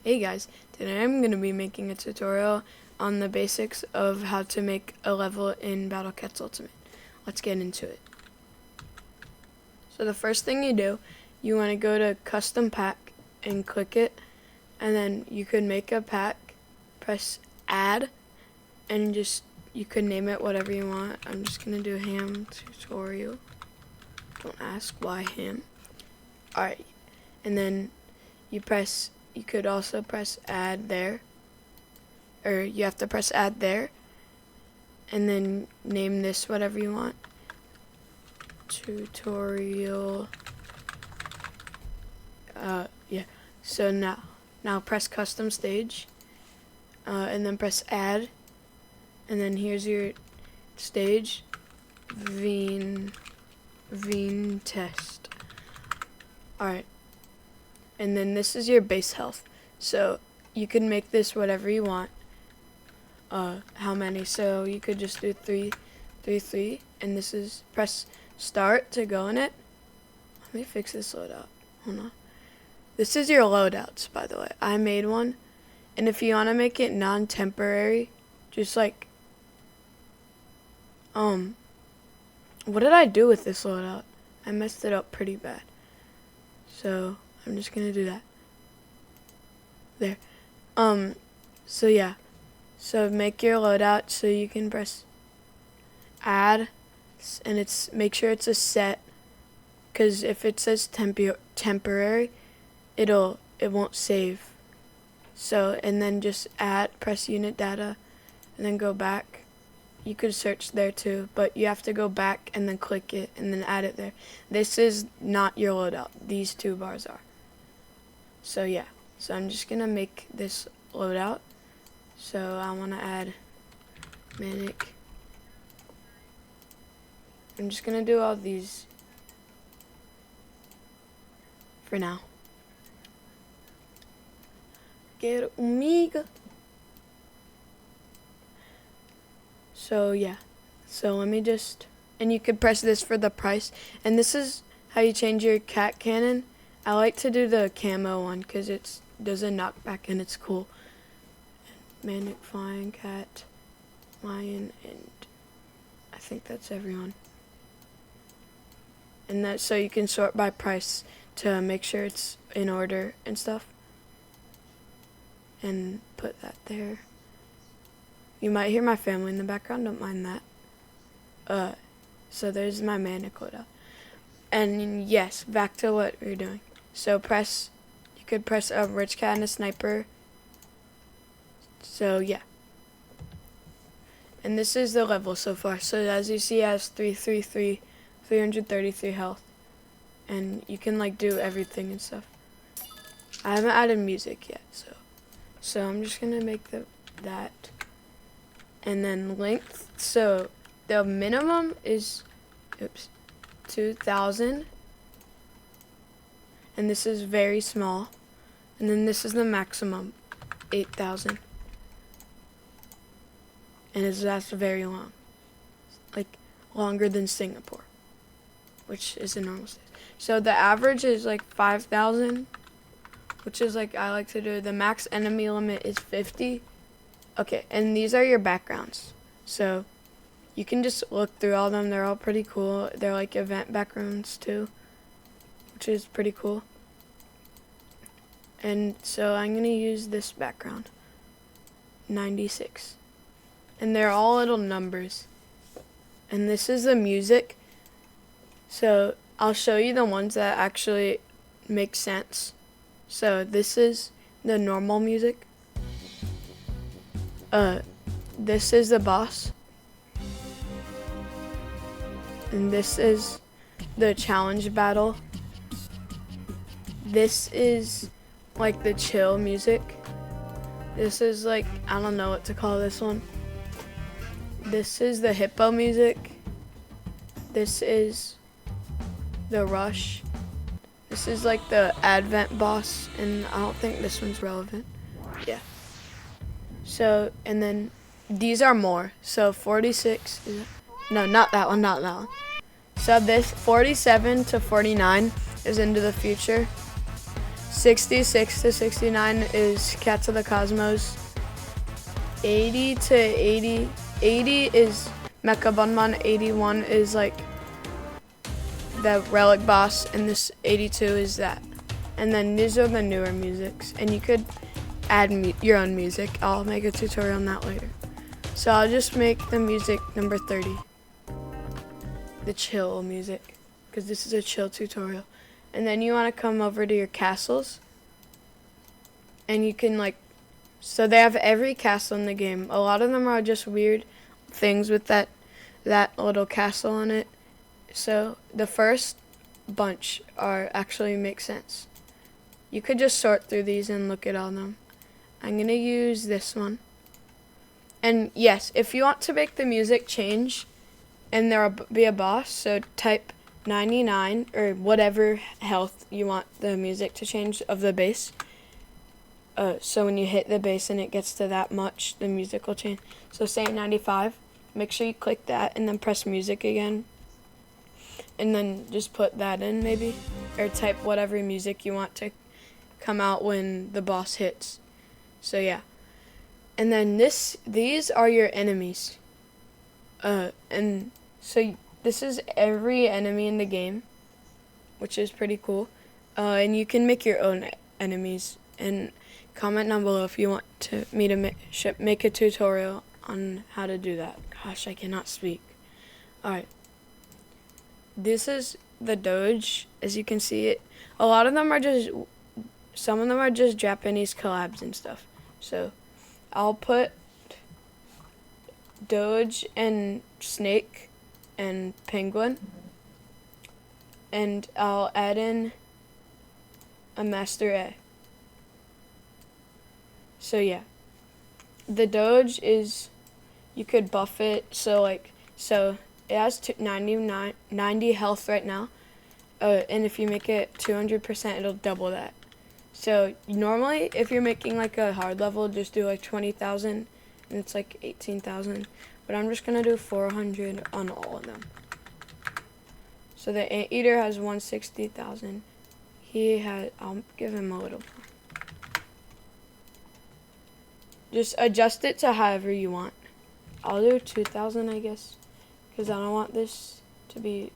Hey guys, today I'm going to be making a tutorial on the basics of how to make a level in Battle Cats Ultimate. Let's get into it. So the first thing you do, you want to go to Custom Pack and click it, and then you could make a pack, press Add, and you could name it whatever you want. I'm just going to do Ham Tutorial. Don't ask why ham. Alright, and then you could also press add there, or you have to press add there, and then name this whatever you want. Tutorial. Yeah. So now press custom stage, and then press add, and then here's your stage. Veen test. Alright. And then this is your base health. So you can make this whatever you want. How many? So you could just do 3, 3, 3. And this is, press start to go in it. Let me fix this loadout. Hold on. This is your loadouts, by the way. I made one. And if you want to make it non-temporary, just like, what did I do with this loadout? I messed it up pretty bad. So I'm just gonna do that. There. So yeah. So make your loadout so you can press add, and make sure it's a set, because if it says temporary, it won't save. So, and then just press unit data, and then go back. You could search there too, but you have to go back and then click it and then add it there. This is not your loadout. These two bars are. So yeah, so I'm just gonna make this loadout. So I wanna add Manic. I'm just gonna do all these for now. Get Omega. So yeah, so let me and you could press this for the price, and this is how you change your cat cannon. I like to do the camo one because it does a knockback and it's cool. Manic, flying cat, lion, and I think that's everyone. And that's so you can sort by price to make sure it's in order and stuff. And put that there. You might hear my family in the background, don't mind that. So there's my Manic loadout. And yes, back to what we're doing. So you could press a rich cat and a sniper. So yeah. And this is the level so far. So as you see, it has 333, 333 health. And you can like do everything and stuff. I haven't added music yet, so I'm just gonna make that. And then length, so the minimum is 2,000, and this is very small, and then this is the maximum, 8,000, and that's very long, like longer than Singapore, which is a normal state. So the average is like 5,000, which is like I like to do. The max enemy limit is 50. Okay, and these are your backgrounds. So you can just look through all of them. They're all pretty cool. They're like event backgrounds too, which is pretty cool. And so I'm going to use this background, 96. And they're all little numbers. And this is the music. So I'll show you the ones that actually make sense. So this is the normal music. This is the boss, and this is the challenge battle. This is like the chill music. This is like, I don't know what to call this one. This is the hippo music. This is the rush. This is like the advent boss, and I don't think this one's relevant. Yeah. So, and then these are more. So 46, no, not that one. So this 47 to 49 is into the future. 66 to 69 is Cats of the Cosmos. 80 to 80 is Mecha Bunman. 81 is like the Relic boss, and this 82 is that. And then these are the newer musics, and you could add your own music. I'll make a tutorial on that later. So I'll just make the music number 30, the chill music, because this is a chill tutorial. And then you want to come over to your castles, and you can like, so they have every castle in the game. A lot of them are just weird things with that little castle in it. So the first bunch are actually make sense. You could just sort through these and look at all of them. I'm gonna use this one. And yes, if you want to make the music change and there'll be a boss, so type 99 or whatever health you want the music to change of the bass. So when you hit the bass and it gets to that much, the music will change. So say 95, make sure you click that and then press music again. And then just put that in maybe, or type whatever music you want to come out when the boss hits. So yeah. And then these are your enemies. And so this is every enemy in the game, which is pretty cool. And you can make your own enemies. And comment down below if you want me to make a tutorial on how to do that. Gosh, I cannot speak. Alright. This is the Doge, as you can see it. A lot of them are some of them are just Japanese collabs and stuff. So I'll put Doge and Snake and Penguin, and I'll add in a Master A. So yeah, the Doge is, you could buff it, so it has 90 health right now, and if you make it 200%, it'll double that. So normally, if you're making like a hard level, just do like 20,000, and it's like 18,000. But I'm just gonna do 400 on all of them. So the Anteater has 160,000. I'll give him a little more. Just adjust it to however you want. I'll do 2,000, I guess, because I don't want this to be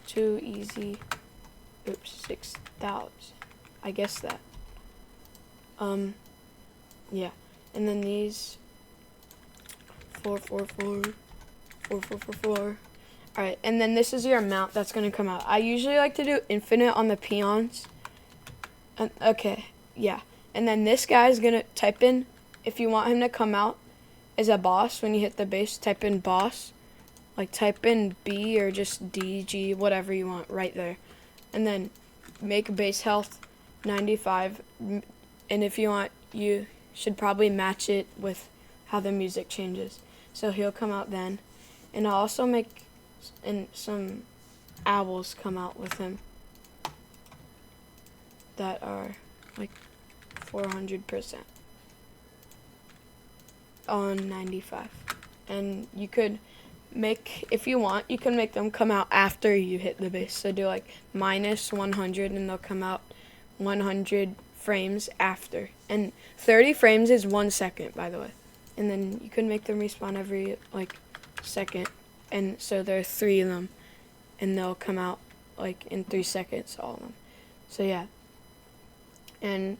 too easy. Oops, 6,000. I guess that. Yeah. And then these 4, 4, 4, 4, 4, 4, 4. Alright, and then this is your amount that's gonna come out. I usually like to do infinite on the peons. Okay, yeah. And then this guy's gonna type in, if you want him to come out as a boss, when you hit the base, type in boss. Like type in B or just D, G, whatever you want right there. And then make base health 95. And if you want, you should probably match it with how the music changes. So he'll come out then. And I'll also make some owls come out with him that are like 400% on 95. And you could make, if you want, you can make them come out after you hit the base. So do like minus 100 and they'll come out 100 frames after. And 30 frames is 1 second, by the way. And then you can make them respawn every like second. And so there are 3 of them, and they'll come out like in 3 seconds, all of them. So yeah. And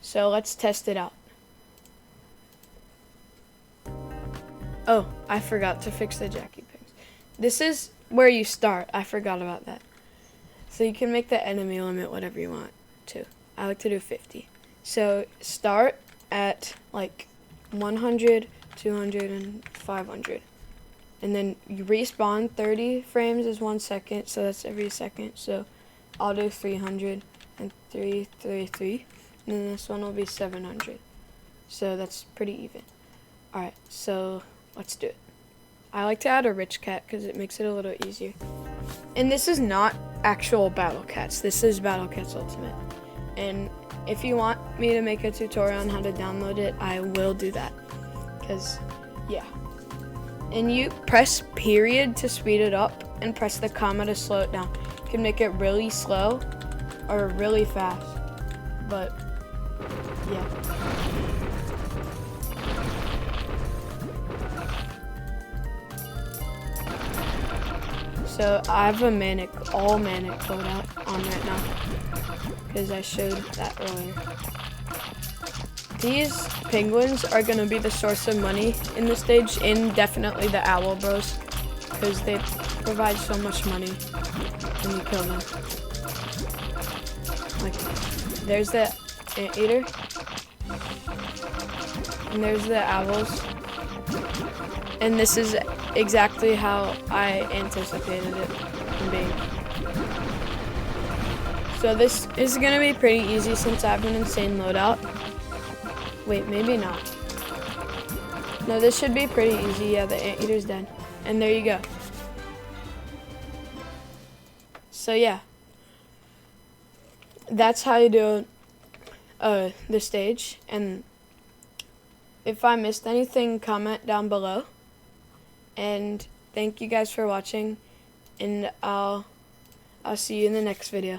so let's test it out. Oh, I forgot to fix the Jackie Pigs. This is where you start. I forgot about that. So you can make the enemy limit whatever you want to. I like to do 50. So start at like 100, 200, and 500. And then you respawn. 30 frames is 1 second, so that's every second. So I'll do 300 and 3, 3, 3. And then this one will be 700. So that's pretty even. Alright, so let's do it. I like to add a rich cat because it makes it a little easier. And this is not actual Battle Cats. This is Battle Cats Ultimate. And if you want me to make a tutorial on how to download it, I will do that. Because, yeah. And you press period to speed it up and press the comma to slow it down. You can make it really slow or really fast. but yeah. So I have a all manic loadout on right now because I showed that earlier. These penguins are gonna be the source of money in this stage, and definitely the owl bros, because they provide so much money when you kill them. Like, there's the anteater, and there's the owls, and this is exactly how I anticipated it from being. So this is gonna be pretty easy since I have an insane loadout. Wait, maybe not. No, this should be pretty easy. Yeah, the anteater's dead. And there you go. So yeah. That's how you do the stage. And if I missed anything, comment down below. And thank you guys for watching. And I'll see you in the next video.